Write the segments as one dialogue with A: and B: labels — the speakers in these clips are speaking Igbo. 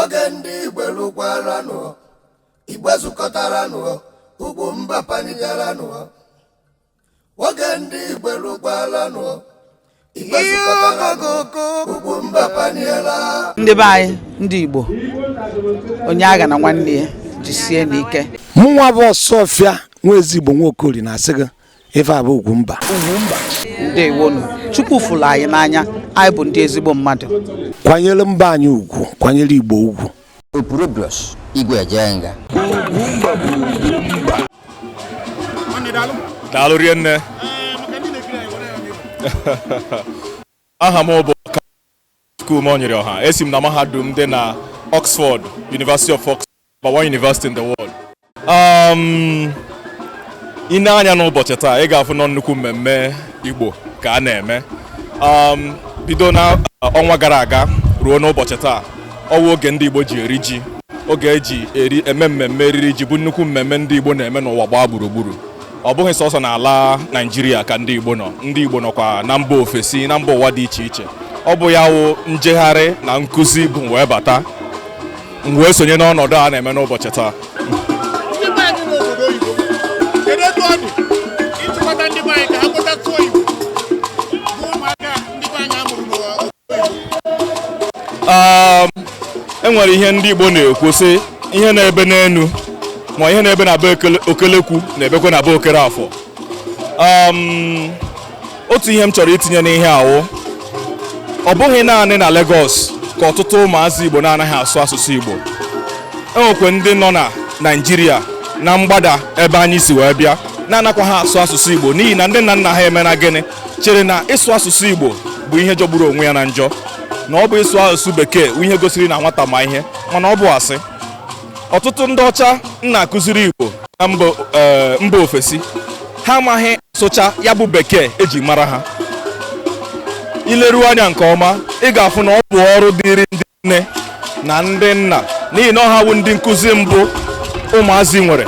A: Ogendi Igwelukwalano, Igwezukotarano, Ugwumba Panigarano. Ogendi Igwelukwalano, Igwezukotarano, Ugwumba Paniela.
B: Ndị be anyị, ndị Igbo, onye agha na nwanne ya jisie n'ike.
C: Mụnwa bụ Sofia Nwezi Igbo Nwokori na-asị gị ife a bụ Ugwumba.
B: Ndewonu, Chukwu fụrụ anyị n'anya, anyị bụ ndị ezigbo mmadụ.
C: Kwanyere mba anyị ugwu, kwanyere Igbo ugwu.
D: Prof Igwe Jenga.
E: Ugwumba bụ Ugwumba.
F: Daalụ rienne. Aha m bụ Ikechukwu monyere ọha. Esi m na mahadum dị na Oxford, University of Oxford, number 1 university in the world. Ị na-anya n'ụbọchị taa, ị ga-afụ nọ nnukwu mmemme Igbo ka a na-eme. Bido na ọnwa gara aga ruo n'ụbọchị taa, ọwụ oge ndị Igbo ji eri ji, oge eji eme mmemme eriri ji bụ nnukwu mmemme ndị Igbo na-eme n'ụwa gbaa gburugburu. Ọ bụghị sọsọ n'ala Naịjirịa ka ndị Igbo nọ, ndị Igbo nọkwa na mba ofesi, na mba ụwa dị iche iche. Ọ bụ ya wụ njegharị na nkụzi bụ wee bata, wee sonye n'ọnọdụ a na-eme n'ụbọchị taa. Enwere ihe ndị Igbo na-ekwu sị ihe na-ebe n'enu ma ihe na-ebe na be okelekwu na-ebekwa na be okere afọ. Otu ihe m chọrọ itinye n'ihe awụ, ọ bụghị naanị na Lagos ka ọtụtụ ụmụazị Igbo na-anaghị asụ asụsụ Igbo. Enwekwe ndị nọ na Naịjirịa na mgbada ebe anyị si wee bịa na-anakwa ha asụ asụsụ Igbo n'ihi na ndị nna nna ha eme na gịnị chere na ịsụ asụsụ Igbo bụ ihe jọgburu onwe ya na njọ, na ọ bụ ịsụ asụsụ Bekee bụ ihe gosiri na nwata ma ihe, mana ọ bụ asị. Ọtụtụ ndị ọcha na-akụziri Igbo na mba ofesi, ha amaghị asụcha ya bụ Bekee eji mara ha. Ileruo anya nke ọma, ị ga-afụ na ọ bụ ọrụ dịrị ndị nne na ndị nna, n'ihi na ọha bụ ndị nkụzi mbụ ụmụazị nwere.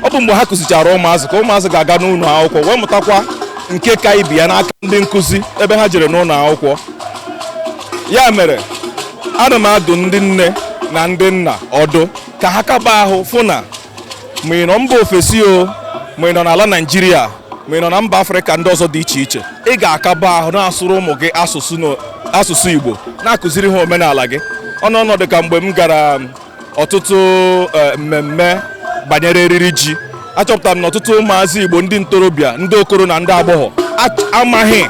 F: Ọ bụ mgbe ha kụzichara ụmụazị ka ụmụazị ga-aga n'ụlọ akwụkwọ wee mụtakwa nke ka ibi ya n'aka ndị nkụzi ebe ha jere n'ụlọ akwụkwọ. Ya mere, ana m adụ ndị nne na ndị nna ọdụ ka ha kaba ahụ fụ na ma ị nọ mba ofesi o, ma ị nọ n'ala Naịjirịa, ma ị nọ na mba Afrịka ndị ọzọ dị iche iche, ị ga-akaba ahụ na-asụrụ ụmụ gị asụsụ Igbo, na-akụziri ha omenala gị. Ọnọdụ ka mgbe m gara ọtụtụ mmemme banyere eriri ji, achọpụtara m na ọtụtụ ụmụazị Igbo, ndị ntorobịa, ndị okoro na ndị agbọghọ amaghị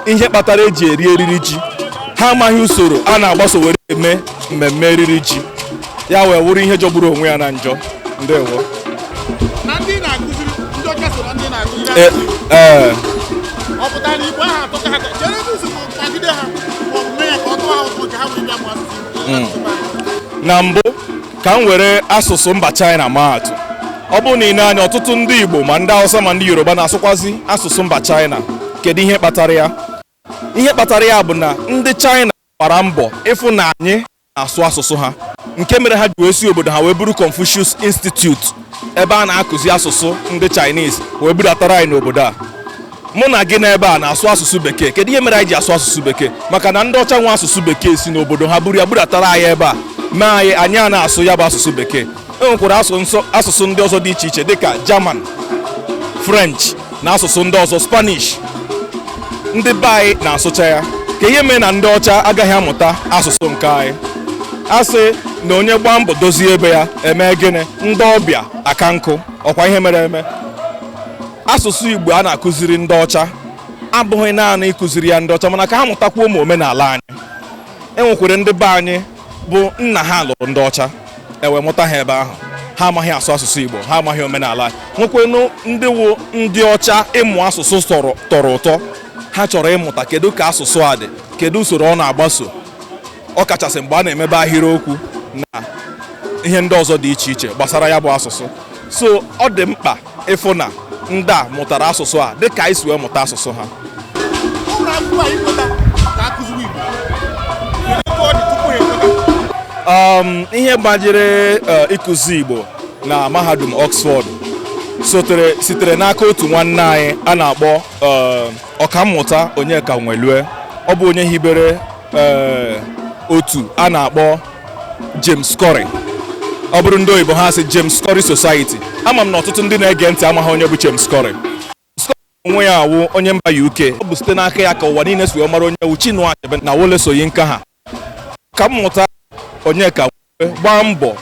F: ihe kpatara eji eri eriri ji. Ha amaghị usoro a na-agbaso were eme mmemme eriri ji, ya wee wụrụ ihe jọgburu onwe ya na njọ. Ndewo. Na mbụ ka m were asụsụ mba China maa atụ. Ọ bụ na ị na-anya ọtụtụ ndị Igbo ma ndị Hausa ma ndị Yoruba na-asụkwazi asụsụ mba China. Kedu ihe kpatara ya? Ihe kpatara ya bụ na ndị China gbara mbọ ịfụ na anyị na-asụ asụsụ ha, nke mere ha ji wee si obodo ha wee buru Confucius Institute, ebe a na-akụzi asụsụ ndị Chinese, wee budatara anyị n'obodo a. Mụ na gị n'ebe a na-asụ asụsụ Bekee. Kedu ihe mere anyị ji asụ asụsụ Bekee? Maka na ndị ọcha nwe asụsụ Bekee si n'obodo ha buru ya budatara anyị ebe a, mee anyị a na-asụ ya bụ asụsụ Bekee. Enwekwara asụsụ ndị ọzọ dị iche iche dịka German, French na asụsụ ndị ọzọ, Spanish. Ndị be anyị na-asụcha ya. Ka ihe mee na ndị ọcha agaghị amụta asụsụ nke anyị? Asị na onye gbaa mbọ dozie ebe ya eme gịnị, ndị ọbịa aka nkụ. Ọkwa ihe mere eme. Asụsụ Igbo a na-akụziri ndị ọcha abụghị naanị ịkụziri ya ndị ọcha, mana ka ha mụtakwa ụmụ omenala anyị. Enwekwara ndị be anyị bụ nna ha lụrụ ndị ọcha, ewe mụta ha ebe ahụ. Ha amaghị asụ asụsụ Igbo, ha amaghị omenala anyị. Nwekwanụ ndị wụ ndị ọcha ịmụ asụsụ tọrọ ụtọ, ha chọrọ ịmụta kedu ka asụsụ a dị, kedu usoro ọ na-agbaso, ọ kachasị mgbe a na-emebe ahịrịokwu na ihe ndị ọzọ dị iche iche gbasara ya bụ asụsụ. So ọ dị mkpa ịfụ na ndị a mụtara asụsụ a dịka anyị si wee mụta asụsụ ha. Ihe banyere ịkụzi Igbo na mahadum Oxford sitere n'aka otu nwanne anyị a na-akpọ ọkammụta Onyeka Nwelue. Ọ bụ onye hibere otu a na-akpọ James Hurray. Ọ bụrụ ndị oyibo ha sị James Hurray Society. Ama m na ọtụtụ ndị na-ege ntị amaghị onye bụ James Hurray. Onwe ya awụ onye mba UK. Ọ bụ site n'aka ya ka ụwa niile si mara onye wu Chinua Achebe na Wole Soyinka ha. Ka mmụta onye ka gbaa mbọ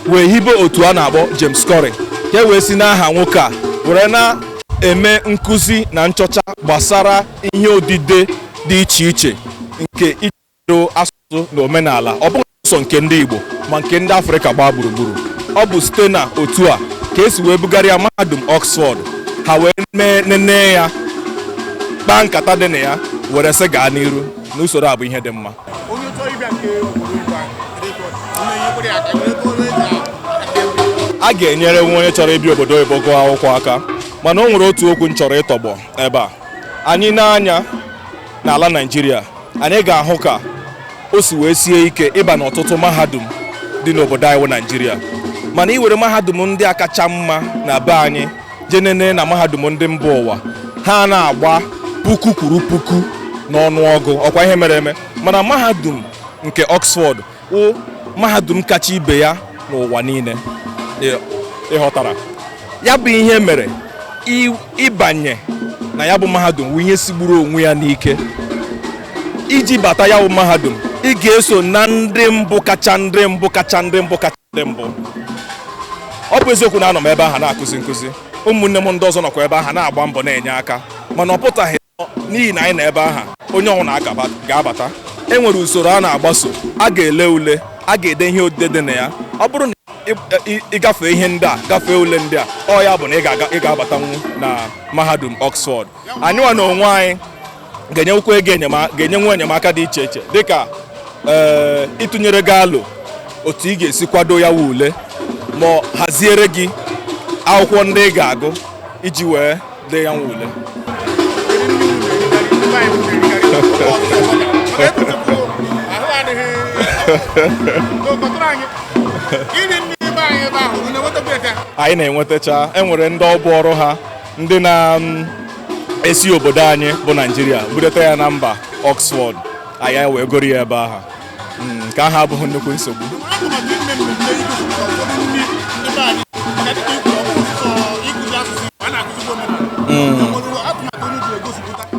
F: wee hibe otu a na-akpọ James Hurray ka e wee si n'aha nwoke a were na-eme nkụzi na nchọcha gbasara ihe odide dị iche iche nke ijiro asụsụ na omenala, ọ bụghị sọ nke ndị Igbo ma nke ndị Afrịka gbaa gburugburu. Ọ bụ site na otu a ka esi wee bugara mahadum Oxford, ha wee mee nene ya kpaa nkata dị na ya were sị gaa n'iru n'usoro a bụ ihe dị mma. A ga-enyere nwa onye chọrọ ịbịa obodo oyibo gụọ akwụkwọ aka, mana o nwere otu okwu m chọrọ ịtọgbọ ebe a. Anyị n'anya n'ala Naịjirịa, anyị ga-ahụ ka o si wee sie ike ịba n'ọtụtụ mahadum dị n'obodo anyị bụ Naịjirịa, mana iwere mahadum ndị a kacha mma na be anyị jenene na mahadum ndị mba ụwa, ha na-agba puku kwuru puku n'ọnụọgụ, ọkwa ihe mere eme. Mana mahadum nke Oxford wụ mahadum kacha ibe ya n'ụwa niile. Ịghọtara ya bụ ihe mere ịbanye na ya bụ mahadum wụ ihe sigburu onwe ya n'ike. Iji bata ya bụ mahadum, ị ga-eso na ndị mbụ kacha ndị mbụ. Ọ bụ eziokwu na anọ m ebe ahụ na-akụzi nkụzi, ụmụnne m ndị ọzọ nọkwa ebe ahụ na-agba mbọ na-enye aka, mana ọ pụtaghị n'ihi na anyị nọ ebe ahụ onye ọbụla ga-abata. E nwere usoro a na-agbaso, a ga-ele ule, a ga-ede ihe odide dị na ya. Ọ bụrụ na ịgafe ihe ndị a, gafee ule ndị a, ọ ya bụ na ị ga-abatanwu na mahadum Oxford. Anyị nwa na onwe anyị ga-enyenwu enyemaka dị iche iche, dịka ịtụnyere gị alo otu ị ga-esi kwado ya wụ ule, ma haziere gị akwụkwọ ndị ị ga-agụ iji wee dee ya wụ ule. Anyị na-enwetacha, enwere ndị ọbụ ọrụ ha ndị na-esi obodo anyị bụ Naịjirịa budata ya na mba Oxford, anyị wee goro ya ebe ahụ. Nke ahụ abụghị nnukwu nsogbu.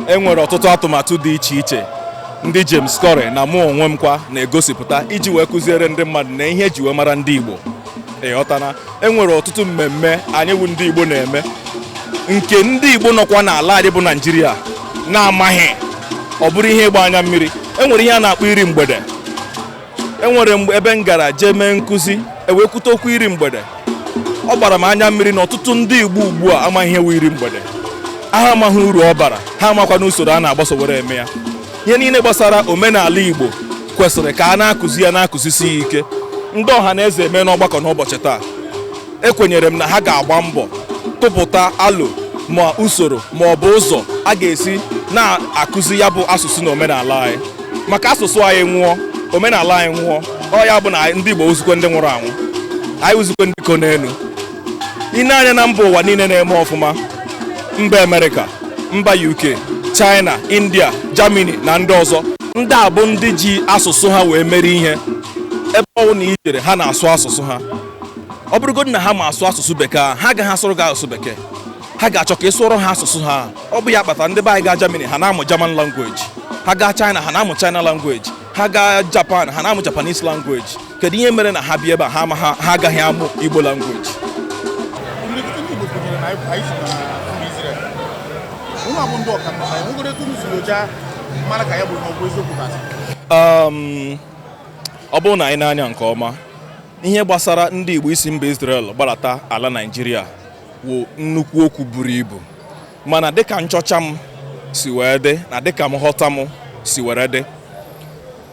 F: Enwere ọtụtụ atụmatụ dị iche iche ndị James Hurray na mụ onwe m kwa na-egosipụta iji wee kụziere ndị mmadụ na ihe eji wee mara ndị Igbo. Ịghọtana, enwere ọtụtụ mmemme anyị bụ ndị Igbo na-eme, nke ndị Igbo nọkwa n'ala anyị bụ Naịjirịa na-amaghị, ọ bụrụ ihe ịgba anya mmiri. Enwere ihe a na-akpọ iri mgbede. Enwere ebe m gara jee mee nkụzi, ewekwute okwu iri mgbede. Ọ gbara m anya mmiri na ọtụtụ ndị Igbo ugbu a amaghị ihe wụ iri mgbede. Ha amaghị uru ọ bara, ha amakwa n'usoro a na-agbaso were eme ya. Ihe niile gbasara omenala Igbo kwesịrị ka a na-akụzi ya, na-akụzisi ike. Ndị ọha na eze eme n'ọgbakọ n'ụbọchị taa, ekwenyere m na ha ga-agba mbọ tụpụta alo ma usoro ma ọ bụ ụzọ a ga-esi na-akụzi ya bụ asụsụ na omenala anyị. Maka asụsụ anyị nwụọ, omenala anyị nwụọ, ọ ya bụ na ndị Igbo ozukwe ndị nwụrụ anwụ, anyị ozukwe ndị ko n'elu. Ine anya na mba ụwa niile na-eme ọfụma, mba Amerịka, mba UK, China, India, Germany na ndị ọzọ, ndị a bụ ndị ji asụsụ ha wee mere ihe. Ebe ọwụ na ijere ha na-asụ asụsụ ha. Ọ bụrụgodị na ha ma asụ asụsụ bekee, ha agaghị asụrụ gị asụsụ bekee, ha ga-achọ ka ị sụọrọ ha asụsụ ha. Ọ bụ ya kpatara ndị be anyị gaa Germany, ha na-amụ German language, ha gaa China, ha na-amụ China language, ha gaa Japan, ha na-amụ Japanese language. Kedu ihe mere na ha bịa ebe a ha agaghị amụ Igbo language? Ọ bụrụ na anyị na-anya nke ọma, ihe gbasara ndị Igbo isi mba Israel gbarata ala Naịjirịa wụ nnukwu okwu buru ibu, mana dịka nchọcha m si wee dị na dịka m ghọta m si were dị,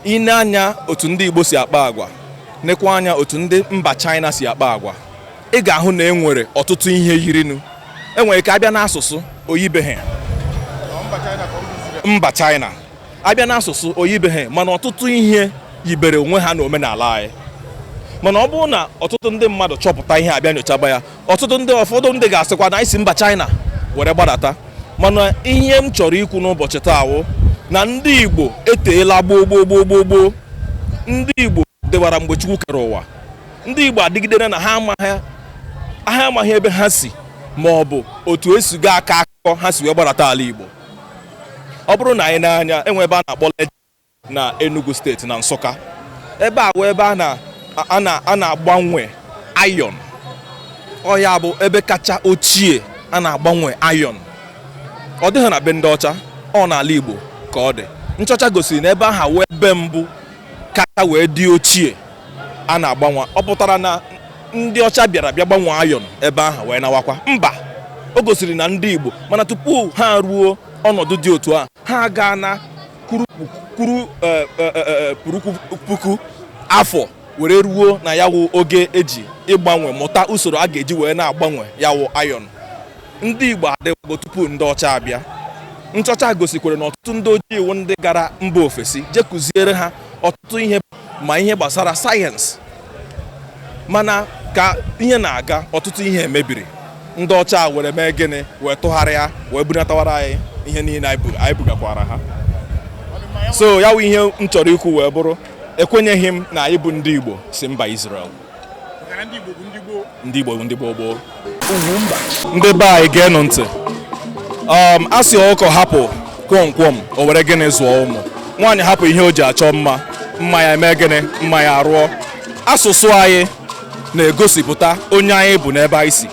F: ị na-anya otu ndị Igbo si akpa agwa, nekwa anya otu ndị mba China si akpa agwa, ị ga-ahụ na enwere ọtụtụ ihe yirinu. Enwere ka abịa n'asụsụ oyibeghị mba China, abịa n'asụsụ oyibeghị, mana ọtụtụ ihe yibere onwe ha na omenala anyị. Mana ọ bụrụ na ọtụtụ ndị mmadụ chọpụta ihe abịa nyochaba ya, ụfọdụ ndị ga-asịkwa na isi mba China were gbadata. Mana ihe m chọrọ ikwu n'ụbọchị taa wụ na ndị Igbo eteela gboo ndị Igbo dewara mgbe Chukwu kere ụwa. Ndị Igbo adịgidere na ha amaghị ebe ha si ma ọ bụ otu esi gaa aka akụkọ ha si wee gbarata ala Igbo. Ọ bụrụ na anyị n'anya enwe ebe a na-akpọ na Enugu steeti na Nsụka, ebe a wee ebe a na-agbanwe iron. Ọ ya bụ ebe kacha ochie a na-agbanwe iron. Ọ dịghị na be ndị ọcha, ọ n'ala Igbo ka ọ dị. Nchọcha gosiri na ebe ahụ wee ebe mbụ kacha wee dị ochie a na-agbanwe. Ọ pụtara na ndị ọcha bịa gbanwee iron ebe ahụ wee nawakwa. Mba, o gosiri na ndị Igbo mana tupu ha ruo ọnọdụ dị otu a, ha gaa na puku afọ were ruo na yawo oge eji ịgbanwe mụta usoro a ga-eji wee na-agbanwe yawo iron. Ndị Igbo adịwago tupu ndị ọcha abịa. Nchọcha gosikwara na ọtụtụ ndị ojii iwu ndị gara mba ofesi je kụziere ha ọtụtụ ihe ma ihe gbasara sayensị, mana ka ihe na-aga ọtụtụ ihe emebiri. Ndị ọcha were mee gịnị wee tụgharịa wee bunatawara anyị ihe niile anyị bugakwara ha. So ya wụ ihe m chọrọ ikwu wee bụrụ ekwenyeghị m na anyị bụ ndị Igbo si mba Israel. Ndị Igbo bụ ndị gboo. Ndị be anyị ga-enụ ntị. Asị ọkọ hapụ kwọmkwọm o were gịnị zụọ ụmụ. Nwaanyị hapụ ihe o ji achọ mma, mma ya eme gịnị, mma ya arụọ. Asụsụ anyị na-egosipụta onye anyị bụ n'ebe anyị si.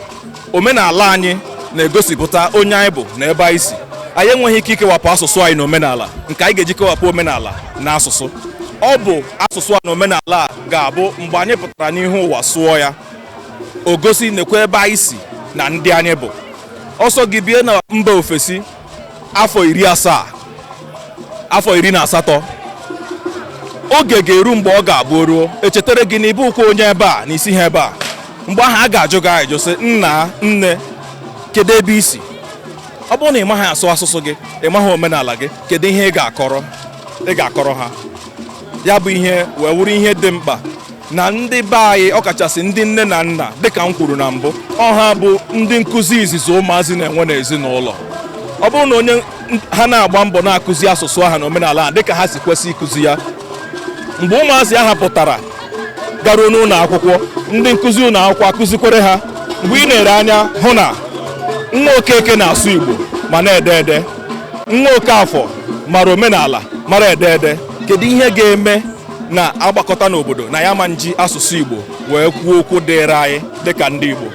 F: Omenala anyị na-egosipụta onye anyị bụ n'ebe anyị si. Anyị enweghị ike ikewapụ asụsụ anyị na omenala, nke anyị ga-eji kewapụ omenala na asụsụ. Ọ bụ asụsụ a na omenala a ga-abụ mgbe anyị pụtara n'ihu ụwa sụọ ya, o gosi nekwa ebe anyị si na ndị anyị bụ. Ọsọ gị bie na mba ofesi afọ 18, oge ga-eru mgbe ọ ga-abụ ruo echetara gị na ịbụ ụkwa onye ebe a na isi ha ebe a. Mgbe ahụ a ga-ajụ gị ajụjụ sị nna nne kedu ebe isi. Ọ bụrụ na ị maghị asụ asụsụ gị, ị maghị omenala gị, kedu ihe ị ga-akọrọ ha. Ya bụ ihe wee wuru ihe dị mkpa na ndị be anyị, ọkachasị ndị nne na nna, dịka m kwuru na mbụ, ọha bụ ndị nkụzi izizi ụmụazị na-enwe n'ezinụlọ. Ọ bụrụ na onye ha na-agba mbọ na-akụzi asụsụ aha na omenala ha dịka ha si kwesị ịkụzi ya, mgbe ụmụazị ahụ pụtara garuo n'ụlọ akwụkwọ, ndị nkụzi ụlọ akwụkwọ akụzikwere ha. Mgbe ị na-ere anya hụ na nwa Okeke na-asụ Igbo ma na-ede ede, nwa Okafọ mara omenala mara ede ede, kedu ihe ga-eme na agbakọta n'obodo na ya ma nji asụsụ Igbo wee kwuo okwu dịrị anyị dịka ndị Igbo?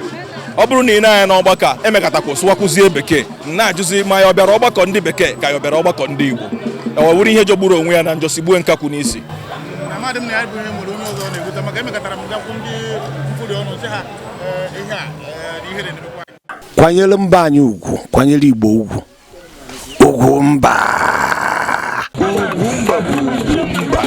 F: Ọ bụrụ na ị na-anya n'ọgbakọ emekọtakwa sụwakwuzie Bekee, na-ajụzi ma ya ọ bịara ọgbakọ ndị Bekee ka ya ọ bịara ọgbakọ ndị Igbo. Ọ wuru ihe jọgburu onwe ya na njọ sigbuo nkakwu n'isi.
C: Kwanyere mba anyị ugwu, kwanyere Igbo ugwu. Ugwumba.